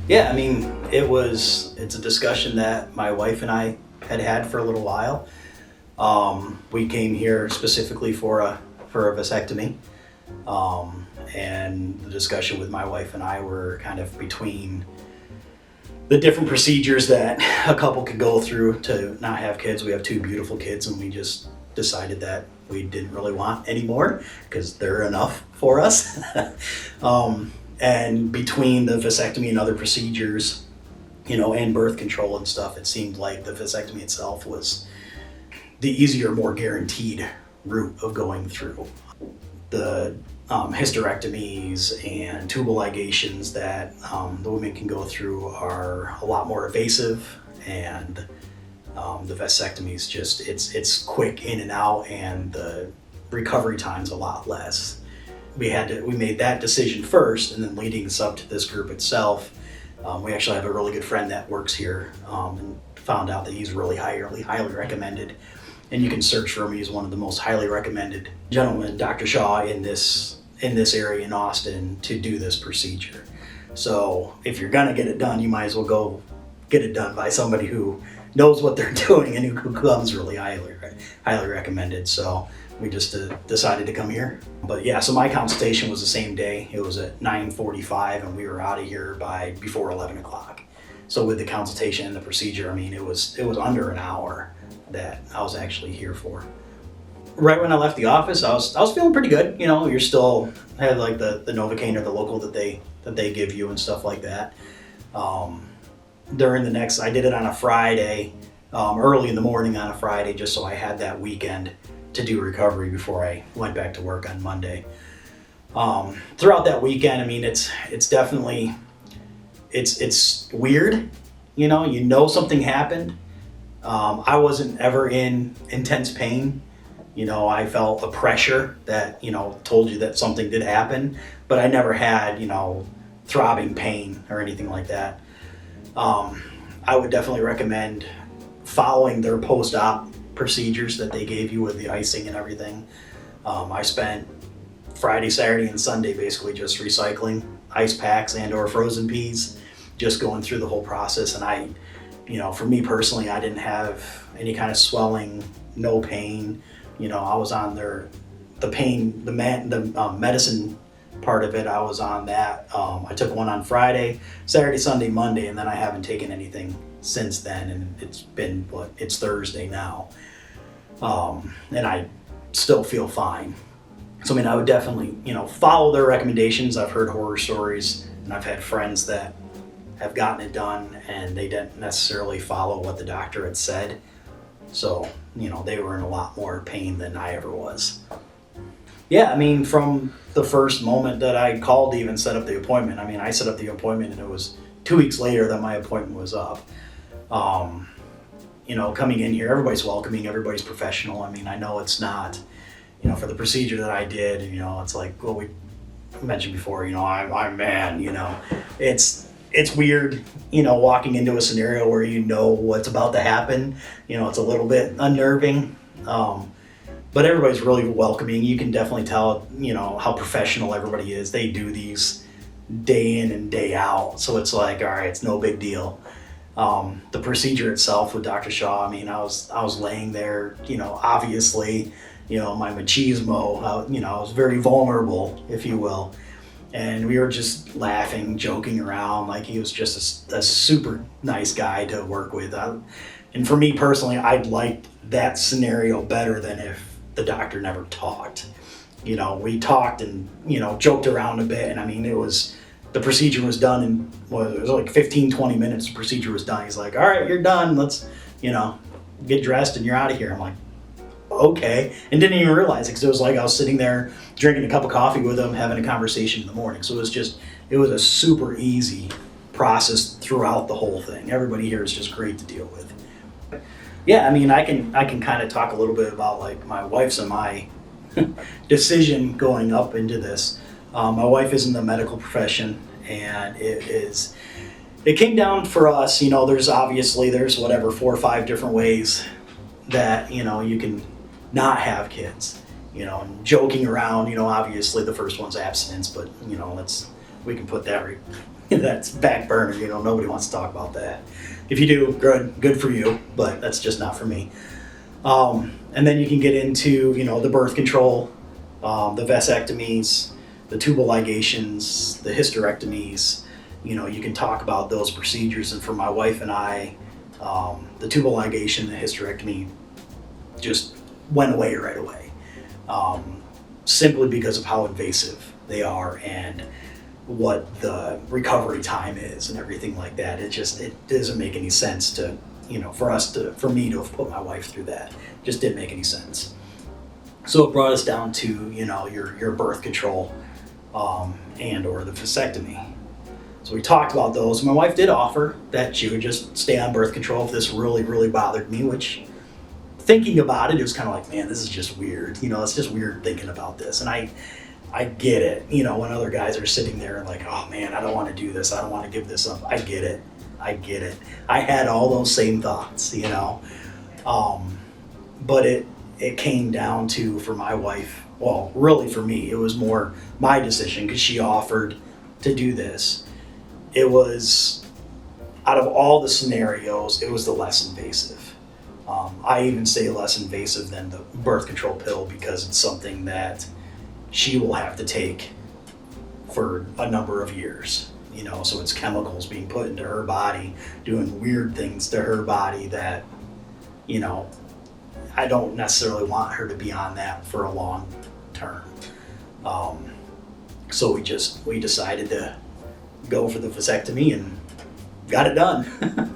Yeah, I mean, it's a discussion that my wife and I had for a little while. We came here specifically for a vasectomy. And the discussion with my wife and I were kind of between the different procedures that a couple could go through to not have kids. We have two beautiful kids, and we just decided that we didn't really want any more because they're enough for us. And between the vasectomy and other procedures, and birth control and stuff, it seemed like the vasectomy itself was the easier, more guaranteed route of going through. The hysterectomies and tubal ligations that the women can go through are a lot more invasive, and the vasectomies it's quick in and out, and the recovery time's a lot less. We made that decision first, and then leading us up to this group itself, we actually have a really good friend that works here, and found out that he's really highly recommended. And you can search for him. He's one of the most highly recommended gentlemen, Dr. Shaw, in this area in Austin to do this procedure. So if you're gonna get it done, you might as well go get it done by somebody who knows what they're doing and who comes really highly recommended. So we just decided to come here. But yeah, so my consultation was the same day. It was at 9:45, and we were out of here before 11 o'clock. So with the consultation and the procedure, I mean, it was under an hour that I was actually here for. Right when I left the office, I was feeling pretty good. You're still had like the Novocaine or the local that they give you and stuff like that. I did it on a Friday, early in the morning on a Friday, just so I had that weekend to do recovery before I went back to work on Monday. Throughout that weekend, I mean, it's definitely it's weird. Something happened. I wasn't ever in intense pain. I felt a pressure that, told you that something did happen, but I never had, throbbing pain or anything like that. I would definitely recommend following their post-op procedures that they gave you with the icing and everything. I spent Friday, Saturday, and Sunday basically just recycling ice packs and or frozen peas, just going through the whole process. And for me personally, I didn't have any kind of swelling, no pain. I was on the medicine part of it. I was on that. I took one on Friday, Saturday, Sunday, Monday, and then I haven't taken anything since then. And it's been, it's Thursday now. And I still feel fine. So, I mean, I would definitely, follow their recommendations. I've heard horror stories, and I've had friends that have gotten it done and they didn't necessarily follow what the doctor had said. So, they were in a lot more pain than I ever was. Yeah, I mean, from the first moment that I called to even set up the appointment, I set up the appointment and it was 2 weeks later that my appointment was up. Coming in here, everybody's welcoming, everybody's professional. I know it's not, for the procedure that I did, it's like, well, we mentioned before, I'm a man, it's weird, walking into a scenario where what's about to happen. It's a little bit unnerving, but everybody's really welcoming. You can definitely tell, how professional everybody is. They do these day in and day out, so it's like, all right, it's no big deal. The procedure itself with Dr. Shaw, I was laying there, obviously, my machismo, I was very vulnerable, if you will. And we were just laughing, joking around, like he was just a super nice guy to work with. And for me personally, I'd liked that scenario better than if the doctor never talked. We talked and, joked around a bit. And the procedure was done in, it was like 15, 20 minutes, the procedure was done. He's like, all right, you're done. Let's, get dressed and you're out of here. I'm like, okay. And didn't even realize it because it was like I was sitting there drinking a cup of coffee with him, having a conversation in the morning. So it was a super easy process throughout the whole thing. Everybody here is just great to deal with. Yeah, I can kind of talk a little bit about like my wife's and my decision going up into this. My wife is in the medical profession, and it came down for us, there's 4 or 5 different ways that, you can not have kids, and joking around, obviously the first one's abstinence, but, we can put that that's back burner. Nobody wants to talk about that. If you do, good for you, but that's just not for me. And then you can get into, the birth control, the vasectomies, the tubal ligations, the hysterectomies. You can talk about those procedures. And for my wife and I, the tubal ligation, the hysterectomy just went away right away. Simply because of how invasive they are and what the recovery time is and everything like that. It doesn't make any sense to, for me to have put my wife through that. It just didn't make any sense. So it brought us down to, your birth control, and or the vasectomy. So we talked about those. My wife did offer that she would just stay on birth control if this really, really bothered me, which, thinking about it was kind of like, man, this is just weird. It's just weird thinking about this. And I get it. When other guys are sitting there and like, oh man, I don't want to do this. I don't want to give this up. I get it. I had all those same thoughts, but it came down to, for my wife, well, really for me, it was more my decision because she offered to do this. It was, out of all the scenarios, it was the less invasive. I even say less invasive than the birth control pill because it's something that she will have to take for a number of years. So it's chemicals being put into her body, doing weird things to her body that, I don't necessarily want her to be on that for a long term. So we decided to go for the vasectomy and got it done.